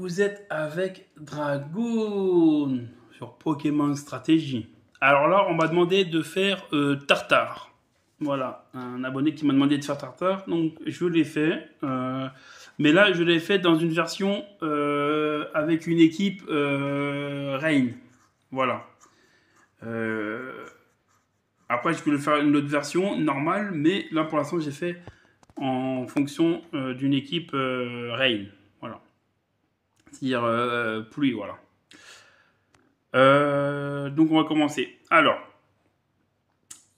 vous êtes avec Dragoon sur Pokémon Stratégie. Alors là, on m'a demandé de faire Tartare. Voilà, un abonné qui m'a demandé de faire Tartare, donc je l'ai fait. Mais là, je l'ai fait dans une version avec une équipe Rain. Voilà. Après, je peux le faire une autre version normale, mais là, pour l'instant, j'ai fait en fonction d'une équipe Rain. Voilà. C'est-à-dire pluie, voilà. Donc on va commencer. Alors,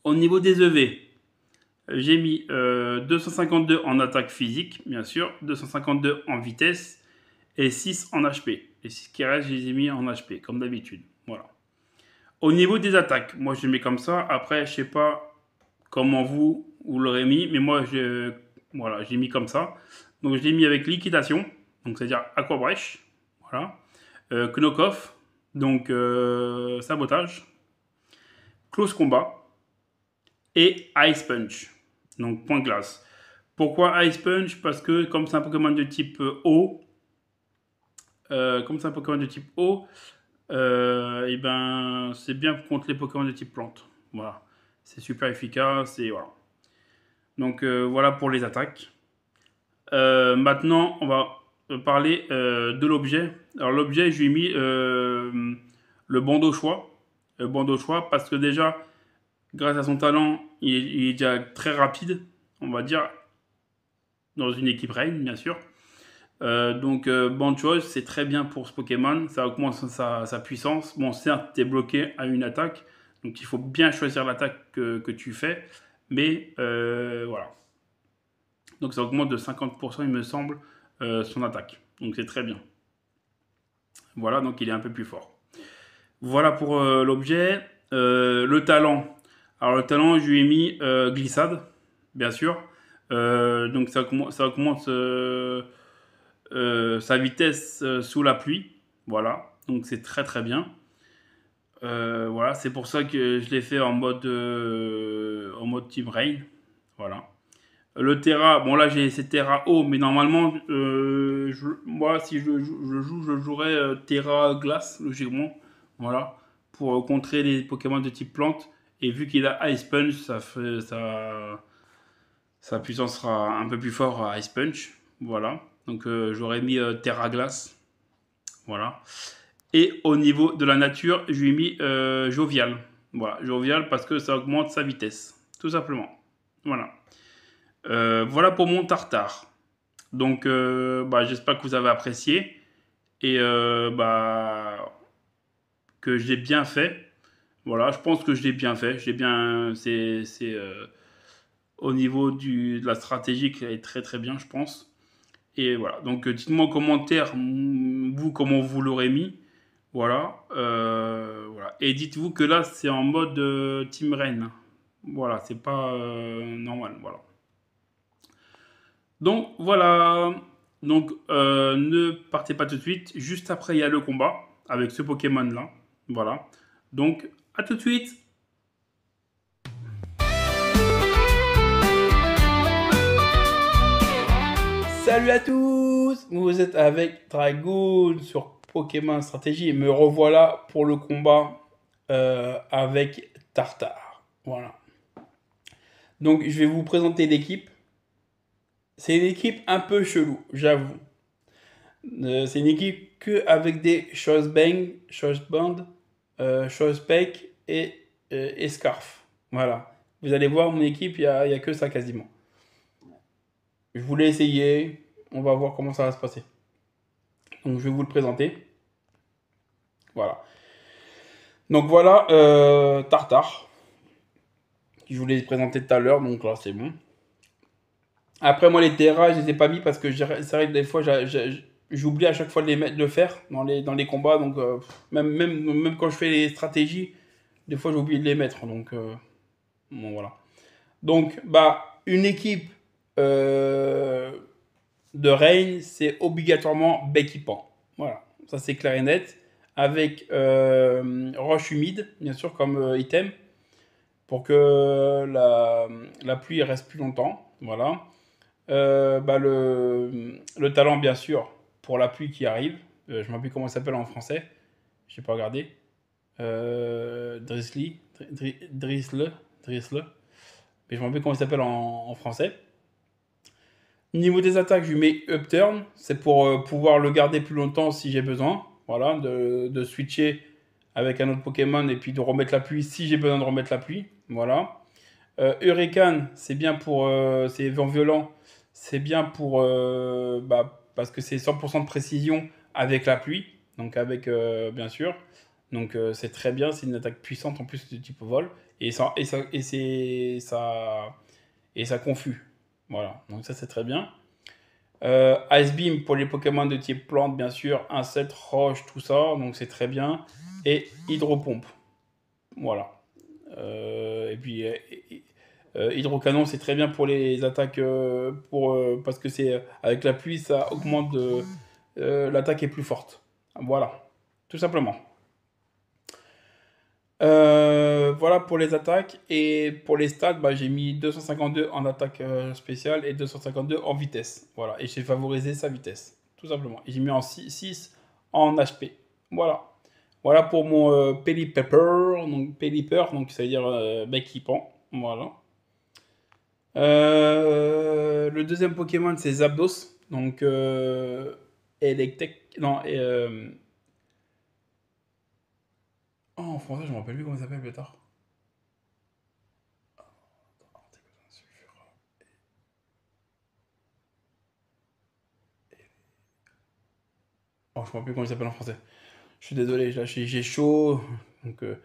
au niveau des EV, j'ai mis 252 en attaque physique, bien sûr, 252 en vitesse et 6 en HP. Et ce qui reste, je les ai mis en HP, comme d'habitude. Voilà. Au niveau des attaques, moi je les mets comme ça. Après, je sais pas comment vous l'aurez mis, mais moi voilà, j'ai mis comme ça. Donc je l'ai mis avec liquidation, donc c'est-à-dire aquabrèche, voilà. Knock-off, donc sabotage, close combat et ice punch, donc point glace. Pourquoi ice punch? Parce que comme c'est un Pokémon de type eau, et ben c'est bien contre les Pokémon de type plante. Voilà, c'est super efficace et voilà. Donc voilà pour les attaques. Maintenant, on va parler de l'objet. Alors l'objet, je lui ai mis le bandeau choix. Le bandeau choix parce que déjà, grâce à son talent, il est déjà très rapide, on va dire, dans une équipe Rain, bien sûr. Donc bandeau choix, c'est très bien pour ce Pokémon. Ça augmente sa puissance. Bon, certes, tu es bloqué à une attaque. Donc il faut bien choisir l'attaque que tu fais. Mais voilà. Donc ça augmente de 50%, il me semble, son attaque. Donc c'est très bien. Voilà, donc il est un peu plus fort. Voilà pour l'objet. Le talent. Alors le talent, je lui ai mis glissade, bien sûr. Donc ça augmente sa vitesse sous la pluie. Voilà, donc c'est très très bien. Voilà, c'est pour ça que je l'ai fait en mode Team Rain. Voilà. Le Terra, bon là j'ai essayé Terra haut, mais normalement, moi si je jouerais Terra glace, logiquement. Voilà. Pour contrer les Pokémon de type plante. Et vu qu'il a Ice Punch, sa puissance sera un peu plus fort à Ice Punch. Voilà. Donc j'aurais mis Terra glace. Voilà. Et au niveau de la nature, je lui ai mis Jovial. Voilà, Jovial parce que ça augmente sa vitesse. Tout simplement. Voilà. Voilà pour mon tartare. Donc, j'espère que vous avez apprécié et que je l'ai bien fait. Voilà, je pense que je l'ai bien fait. Je l'ai bien. Au niveau de la stratégie qui est très très bien, je pense. Et voilà. Donc, dites-moi en commentaire, vous, comment vous l'aurez mis. Voilà. Voilà. Et dites-vous que là, c'est en mode Team Rain. Voilà, c'est pas normal. Voilà. Donc voilà. Donc ne partez pas tout de suite. Juste après, il y a le combat avec ce Pokémon là. Voilà. Donc à tout de suite. Salut à tous. Vous êtes avec Dragoon sur Pokémon Stratégie et me revoilà pour le combat avec Tartare. Voilà. Donc je vais vous présenter l'équipe. C'est une équipe un peu chelou, j'avoue. C'est une équipe que avec des Chosebang, Choseband, Chospec et Scarf. Voilà. Vous allez voir mon équipe, il y a que ça quasiment. Je voulais essayer. On va voir comment ça va se passer. Donc je vais vous le présenter. Voilà. Donc voilà Tartare. Je vous l'ai présenté tout à l'heure, donc là c'est bon. Après moi les terras, je les ai pas mis parce que c'est vrai que des fois j'oublie à chaque fois de le faire dans les combats. Donc même quand je fais les stratégies, des fois j'oublie de les mettre. Donc bon voilà. Donc une équipe de Rain, c'est obligatoirement bec Pan. Voilà, ça c'est clair et net. Avec roche humide, bien sûr, comme item, pour que la pluie reste plus longtemps. Voilà. Le talent, bien sûr, pour la pluie qui arrive. Je ne me rappelle plus comment il s'appelle en français. Je n'ai pas regardé. Drisle. Mais je me rappelle plus comment il s'appelle en français. Niveau des attaques, je lui mets Upturn. C'est pour pouvoir le garder plus longtemps si j'ai besoin. Voilà, de switcher avec un autre Pokémon et puis de remettre la pluie si j'ai besoin de remettre la pluie. Voilà. Hurricane, c'est bien pour. C'est vent violent. C'est bien pour. Parce que c'est 100% de précision avec la pluie. Donc, avec. Bien sûr. Donc, c'est très bien. C'est une attaque puissante en plus de type vol. Et ça confus. Voilà. Donc, ça, c'est très bien. Ice Beam pour les Pokémon de type plante, bien sûr. Insecte, roche, tout ça. Donc, c'est très bien. Et Hydropompe. Voilà. Et puis. Hydrocanon, c'est très bien pour les attaques, parce que c'est avec la pluie, ça augmente l'attaque est plus forte. Voilà, tout simplement. Voilà pour les attaques. Et pour les stats, bah, j'ai mis 252 en attaque spéciale et 252 en vitesse. Voilà, et j'ai favorisé sa vitesse, tout simplement. Et j'ai mis en 6 en HP. Voilà. Voilà pour mon Pelipper, donc ça veut dire bec qui pend. Voilà. Le deuxième Pokémon, c'est Zapdos. Donc, Electek. Non, oh, en français, je me rappelle plus comment il s'appelle plus tard. Oh, je me rappelle plus comment il s'appelle en français. Je suis désolé, là, j'ai chaud. Donc, il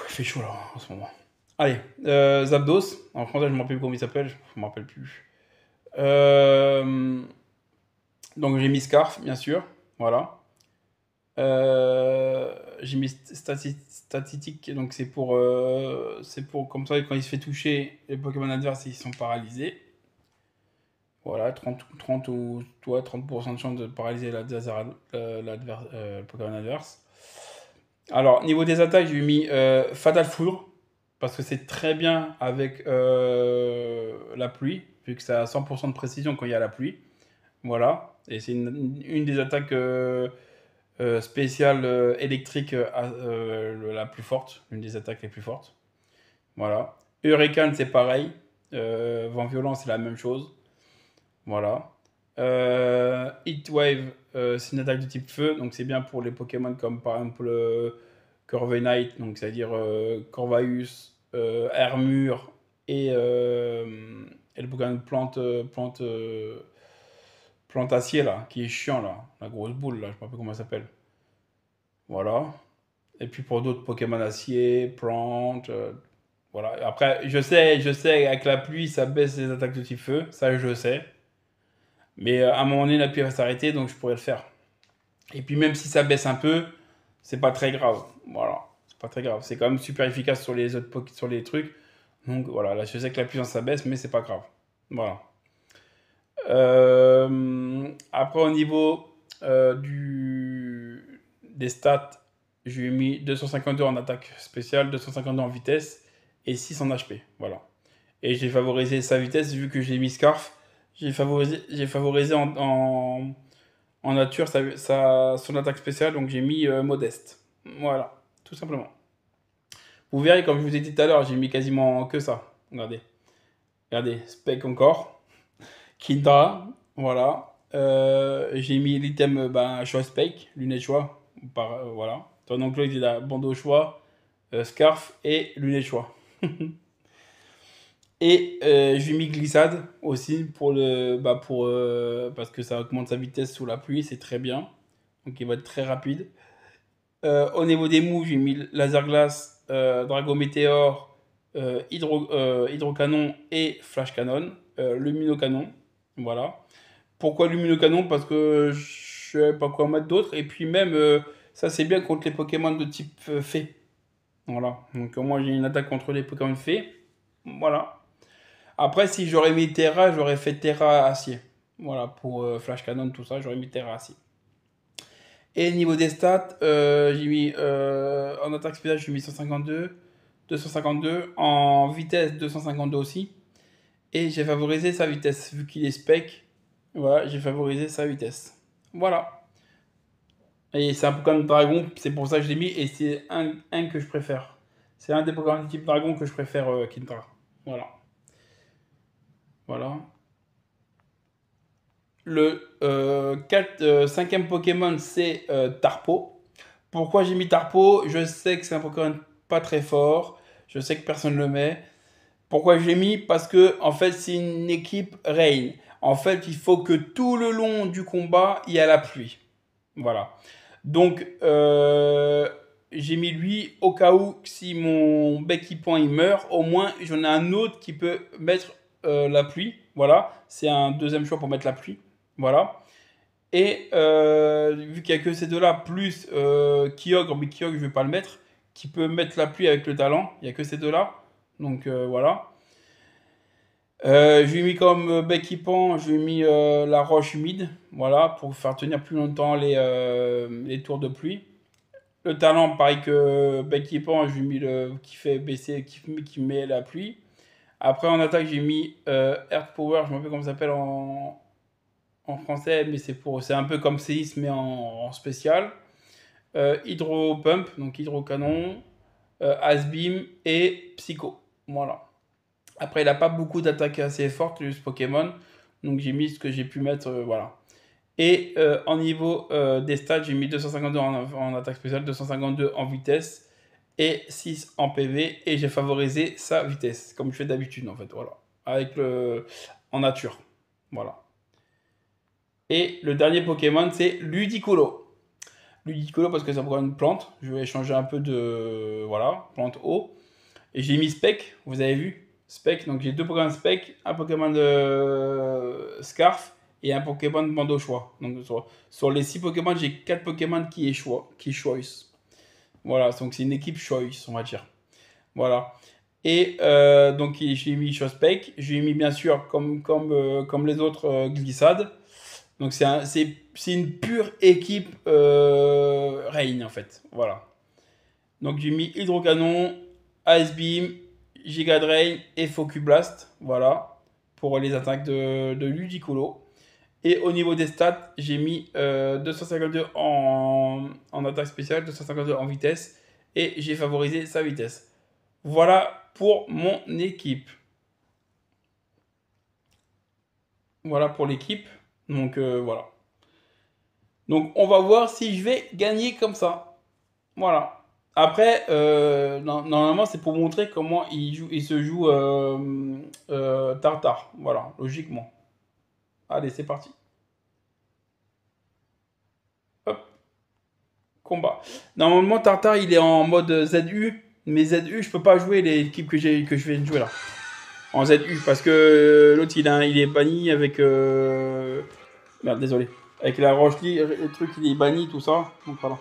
fait chaud là en ce moment. Allez, Zapdos. En français, je me rappelle plus comment il s'appelle. Je me rappelle plus. Donc, j'ai mis Scarf, bien sûr. Voilà. J'ai mis statistique, donc c'est pour comme ça quand il se fait toucher, les Pokémon adverses ils sont paralysés. Voilà, 30 ou toi 30% de chance de paralyser le Pokémon adverse. Alors, niveau des attaques, j'ai mis Fatal Foudre parce que c'est très bien avec la pluie, vu que ça a 100% de précision quand il y a la pluie. Voilà, et c'est une des attaques spéciale électrique la plus forte, une des attaques les plus fortes. Voilà. Hurricane, c'est pareil. Vent violent, c'est la même chose. Voilà. Heatwave, c'est une attaque de type feu, donc c'est bien pour les Pokémon comme par exemple Corviknight, donc c'est-à-dire Corvaeus, Hermure et le Pokémon plante acier là, qui est chiant là, la grosse boule là, je ne sais pas comment elle s'appelle. Voilà. Et puis pour d'autres Pokémon acier, plante, voilà. Après, je sais, avec la pluie, ça baisse les attaques de type feu, ça je sais. Mais à un moment donné, la pluie va s'arrêter, donc je pourrais le faire. Et puis même si ça baisse un peu, c'est pas très grave. Voilà, c'est pas très grave. C'est quand même super efficace sur les autres sur les trucs. Donc voilà, là je sais que la puissance ça baisse, mais c'est pas grave. Voilà. Après au niveau des stats, je lui ai mis 252 en attaque spéciale, 252 en vitesse et 6 en HP. Voilà. Et j'ai favorisé sa vitesse vu que j'ai mis Scarf. J'ai favorisé en nature son attaque spéciale, donc j'ai mis modeste. Voilà, tout simplement. Vous verrez, comme je vous ai dit tout à l'heure, j'ai mis quasiment que ça. Regardez. Regardez, Spec encore. Kindra, voilà. J'ai mis l'item choix Spec, lunettes choix. Voilà. Donc là, il a bandeau choix, scarf et lunettes choix. Et je lui ai mis glissade aussi parce que ça augmente sa vitesse sous la pluie, c'est très bien. Donc il va être très rapide. Au niveau des moves, j'ai mis laser glace, drago météore, hydrocanon et flash canon, luminocanon. Voilà. Pourquoi luminocanon? Parce que je sais pas quoi mettre d'autre. Et puis même, ça c'est bien contre les Pokémon de type fée. Voilà. Donc moi j'ai une attaque contre les Pokémon fées. Voilà. Après, si j'aurais mis Terra, j'aurais fait Terra acier. Voilà, pour Flash Cannon, tout ça, j'aurais mis Terra acier. Et niveau des stats, j'ai mis en attaque spéciale, j'ai mis 152, 252, en vitesse 252 aussi. Et j'ai favorisé sa vitesse, vu qu'il est spec. Voilà, j'ai favorisé sa vitesse. Voilà. Et c'est un Pokémon dragon, c'est pour ça que je l'ai mis, et c'est un que je préfère. C'est un des Pokémon type dragon que je préfère, Kintra. Voilà. Voilà. Le 5e Pokémon, c'est Tarpo. Pourquoi j'ai mis Tarpo? Je sais que c'est un Pokémon pas très fort. Je sais que personne ne le met. Pourquoi je l'ai mis? Parce que en fait, c'est une équipe Rain. En fait, il faut que tout le long du combat, il y a la pluie. Voilà. Donc, j'ai mis lui au cas où si mon Becky-Point il meurt, au moins j'en ai un autre qui peut mettre la pluie. Voilà. C'est un deuxième choix pour mettre la pluie. Voilà. Et vu qu'il n'y a que ces deux-là, plus Kyogre, mais Kyogre je ne vais pas le mettre, qui peut mettre la pluie avec le talent. Il n'y a que ces deux-là. Donc voilà. Je lui ai mis comme bec équipant, je lui ai mis la roche humide, voilà, pour faire tenir plus longtemps les tours de pluie. Le talent, pareil que bec équipant, je lui ai mis le qui fait baisser, qui met la pluie. Après en attaque, j'ai mis Earth Power, je me rappelle comment ça s'appelle en français, mais c'est un peu comme séisme mais en spécial. Hydro Pump, donc Hydro Canon, Ice Beam et Psycho. Voilà. Après, il n'a pas beaucoup d'attaques assez fortes, ce Pokémon. Donc j'ai mis ce que j'ai pu mettre, voilà. Et en niveau des stats, j'ai mis 252 en attaque spéciale, 252 en vitesse et 6 en PV. Et j'ai favorisé sa vitesse, comme je fais d'habitude en fait, voilà. Avec le... en nature, voilà. Et le dernier Pokémon, c'est Ludicolo. Ludicolo parce que ça prend une plante. Je vais changer un peu de... Voilà, plante eau. Et j'ai mis Spec, vous avez vu? Spec, donc j'ai deux Pokémon Spec, un Pokémon de Scarf et un Pokémon de Bando choix. Donc sur les 6 Pokémon, j'ai 4 Pokémon qui choice. Voilà, donc c'est une équipe choice, on va dire. Voilà. Et donc j'ai mis Spec, j'ai mis bien sûr comme les autres glissades. Donc c'est une pure équipe Rain en fait. Voilà. Donc j'ai mis Hydrocanon, Ice Beam, Giga Drain et Focus Blast. Voilà. Pour les attaques de Ludicolo. Et au niveau des stats, j'ai mis 252 en attaque spéciale, 252 en vitesse. Et j'ai favorisé sa vitesse. Voilà pour mon équipe. Voilà pour l'équipe. Donc voilà. Donc on va voir si je vais gagner comme ça. Voilà. Après, normalement, c'est pour montrer comment il se joue Tartare. Voilà, logiquement. Allez, c'est parti. Hop, combat. Normalement, Tartare, il est en mode ZU. Mais ZU, je peux pas jouer l'équipe que je viens de jouer là. En ZU, parce que l'autre, il est banni avec... Merde, désolé. Avec la roche, le truc, il est banni, tout ça. Donc voilà.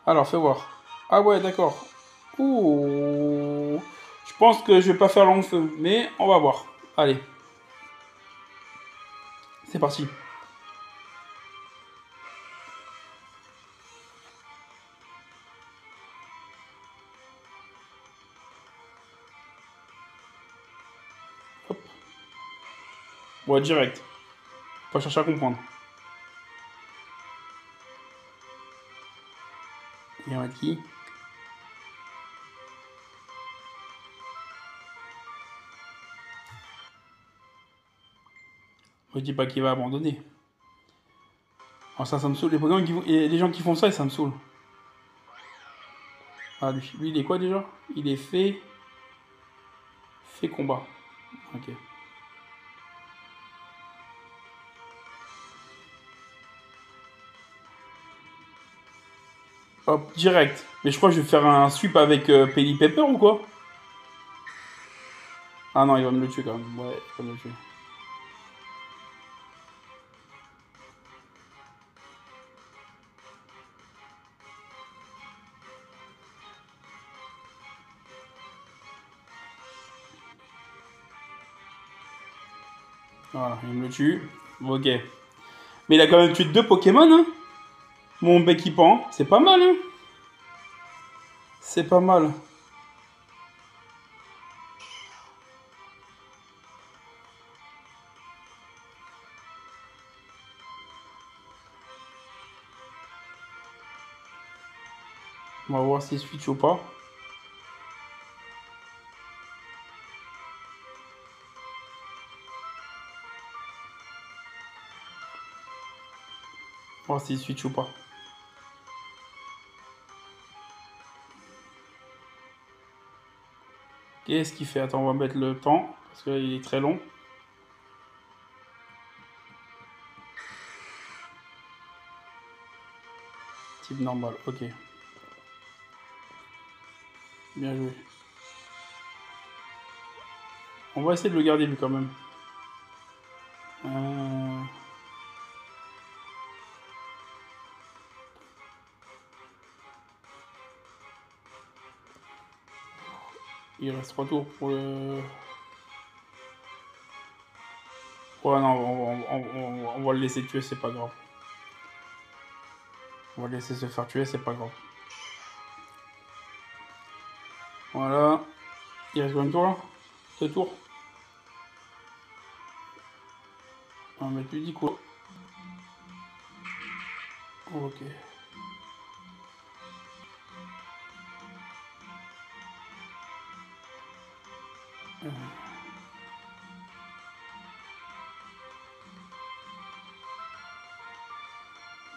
Alors, fais voir. Ah ouais, d'accord. Ouh. Je pense que je vais pas faire long feu, mais on va voir. Allez, c'est parti. Hop. Ouais, direct. Pas chercher à comprendre. Il y en a qui? Je dis pas qu'il va abandonner. Oh, ça me saoule. Les gens qui font ça, ça me saoule. Ah, lui, il est quoi déjà? Il est fait combat. Ok. Hop, direct. Mais je crois que je vais faire un sweep avec Penny Pepper ou quoi? Ah non, il va me le tuer quand même. Ouais, il va me le tuer. Voilà, il me le tue. Ok. Mais il a quand même tué deux Pokémon, hein? Mon bec qui pend. C'est pas mal, hein? C'est pas mal. On va voir s'il switch ou pas. On va voir s'il switch ou pas. Qu'est-ce qu'il fait? Attends, on va mettre le temps, parce qu'il est très long. Type normal, ok. Bien joué. On va essayer de le garder lui quand même. Il reste 3 tours pour le... Ouais, non, on va le laisser tuer, c'est pas grave. On va le laisser se faire tuer, c'est pas grave. Voilà. Il reste combien de tours là? 2 tours. On va mettre lui 10 coups. Ok.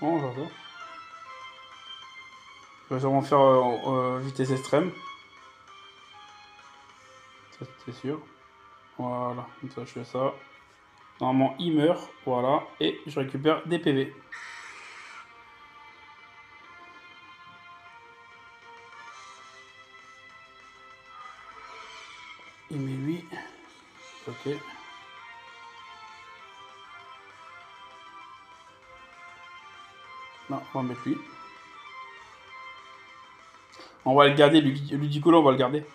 Bon, on va faire ça. Je vais sûrement faire vitesse extrême. Ça, c'est sûr. Voilà, comme ça je fais ça. Normalement, il meurt. Voilà. Et je récupère des PV. Il met lui. Ok. Non, on va mettre lui. On va le garder, Ludicolo, on va le garder.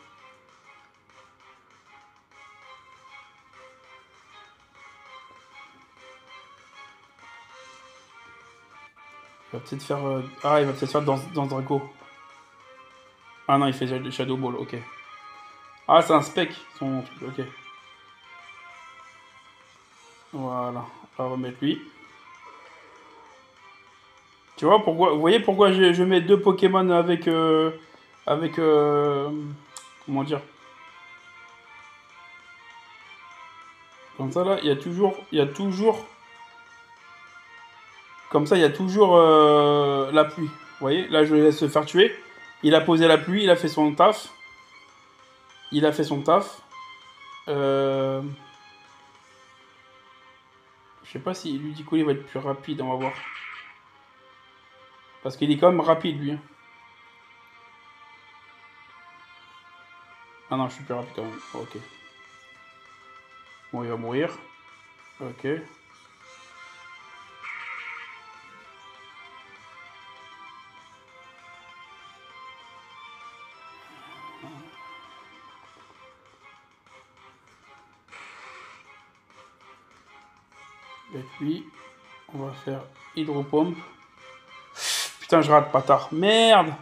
Il va peut-être faire... Ah, il va peut-être faire dans Draco. Ah non, il fait Shadow Ball, ok. Ah, c'est un spec, son truc, ok. Voilà, on va mettre lui. Tu vois pourquoi, vous voyez pourquoi je mets 2 Pokémon avec... comment dire? Comme ça là, il y a toujours... Comme ça, il y a toujours la pluie. Vous voyez, là je le laisse se faire tuer. Il a posé la pluie, il a fait son taf. Il a fait son taf. Je sais pas si Ludicolo va être plus rapide, on va voir. Parce qu'il est quand même rapide lui. Hein. Ah non, je suis plus rapide quand même. Ok. Bon, il va mourir. Ok. Et puis, on va faire hydropompe. Putain, je rate, bâtard. Merde!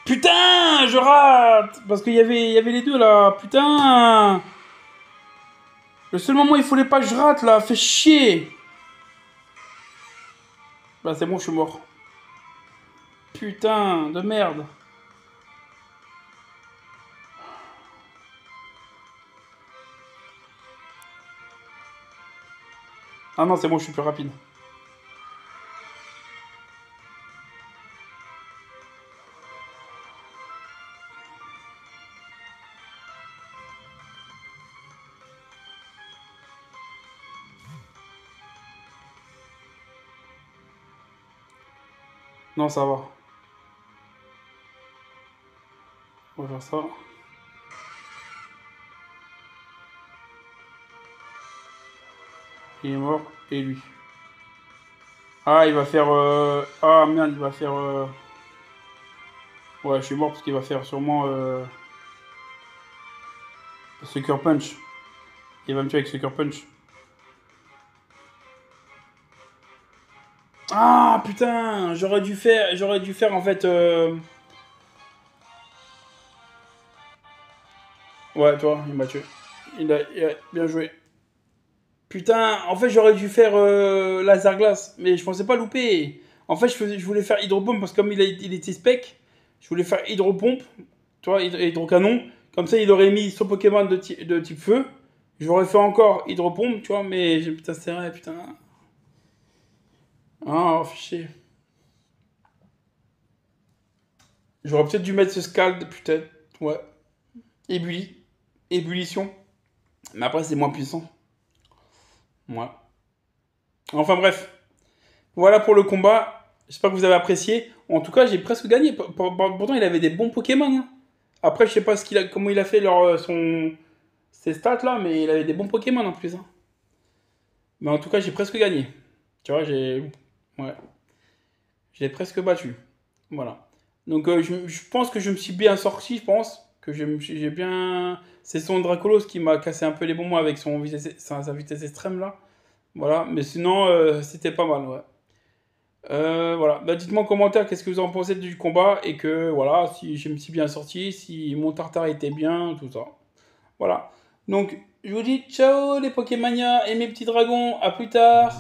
Putain, je rate! Parce qu'il y avait les deux là. Putain! Le seul moment où il fallait pas que je rate là, fait chier! Bah, c'est bon, je suis mort. Putain de merde. Ah non, c'est bon, je suis plus rapide. Non, ça va. On va faire ça. Il est mort. Et lui. Ah, il va faire... Ah, merde, il va faire... Ouais, je suis mort parce qu'il va faire sûrement... Sucker Punch. Il va me tuer avec Sucker Punch. Ah, putain! J'aurais dû faire en fait... Ouais, toi, il m'a tué. Il a bien joué. Putain, en fait, j'aurais dû faire laser glace, mais je pensais pas louper. En fait, je voulais faire hydrobombe parce que comme il était spec, Je voulais faire hydropompe, tu vois, hydrocanon. Comme ça, il aurait mis son Pokémon de type feu. J'aurais fait encore hydropompe, tu vois, mais putain, c'est vrai, putain. Ah, fichier. J'aurais peut-être dû mettre ce Scald, peut-être. Ouais. Ébullition. Mais après, c'est moins puissant. Ouais. Enfin bref. Voilà pour le combat. J'espère que vous avez apprécié. En tout cas, j'ai presque gagné. Pourtant, il avait des bons Pokémon, hein. Après, je sais pas comment il a fait ses stats là, mais il avait des bons Pokémon en plus, hein. Mais en tout cas, j'ai presque gagné. Tu vois, ouais, j'ai presque battu. Voilà. Donc, je pense que je me suis bien sorti, je pense. J'ai bien. C'est son Dracolos qui m'a cassé un peu les bonbons avec sa vitesse extrême là. Voilà. Mais sinon, c'était pas mal, ouais. Voilà. Bah, dites-moi en commentaire qu'est-ce que vous en pensez du combat et que voilà, si je me suis bien sorti, si mon tartare était bien, tout ça. Voilà. Donc, je vous dis ciao les Pokémania et mes petits dragons, à plus tard.